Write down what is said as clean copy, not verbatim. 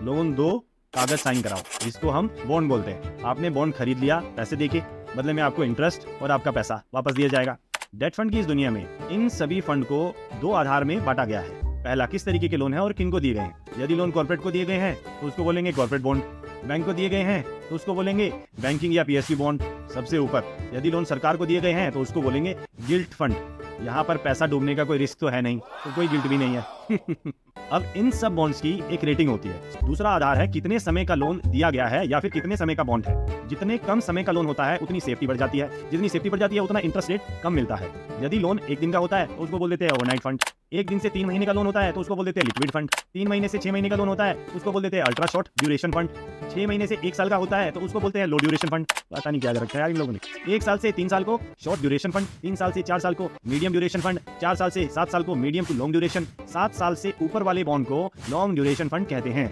Loan दो, कागज sign कराओ, जिसको हम बॉन्ड बोलते हैं। आपने बॉन्ड खरीद लिया, पैसे देके, बदले में आपको इंटरेस्ट और आपका पैसा वापस दिया जाएगा। डेट फंड की इस दुनिया में इन सभी फंड को दो आधार में बांटा गया है। पहला, किस तरीके के लोन है और किन को दिए गए हैं। यदि लोन कॉर्पोरेट को दिए गए हैं तो उसको बोलेंगे कॉर्पोरेट बॉन्ड। बैंक को दिए गए हैं तो उसको बोलेंगे बैंकिंग या पीएसयू बॉन्ड। सबसे ऊपर, यदि लोन सरकार को दिए गए हैं तो उसको बोलेंगे गिल्ट फंड। यहाँ पर पैसा डूबने का कोई रिस्क तो है नहीं, तो कोई गिल्ट भी नहीं है। अब इन सब बॉन्ड्स की एक रेटिंग होती है। दूसरा आधार है कितने समय का लोन दिया गया है या फिर कितने समय का बॉन्ड है। जितने कम समय का लोन होता है उतनी सेफ्टी बढ़ जाती है, जितनी सेफ्टी बढ़ जाती है उतना इंटरेस्ट रेट कम मिलता है। यदि लोन एक दिन का होता है तो उसको बोल देते हैं ओवरनाइट फंड। 1 दिन से 3 महीने का लोन होता है तो उसको बोल देते हैं लिक्विड फंड। 3 महीने से 6 महीने का लोन होता है तो उसको बोल देते हैं अल्ट्रा शॉर्ट ड्यूरेशन फंड। 6 महीने से 1 साल का होता है तो उसको बोलते हैं लो ड्यूरेशन फंड। पता नहीं क्या रखा है यार इन लोगों ने। 1 साल से 3 साल को शॉर्ट ड्यूरेशन फंड, 3 साल से 4 साल को मीडियम ड्यूरेशन फंड, 4 साल से 7 साल को मीडियम टू लॉन्ग ड्यूरेशन, 7 साल से ऊपर वाले बॉन्ड को लॉन्ग ड्यूरेशन फंड कहते हैं।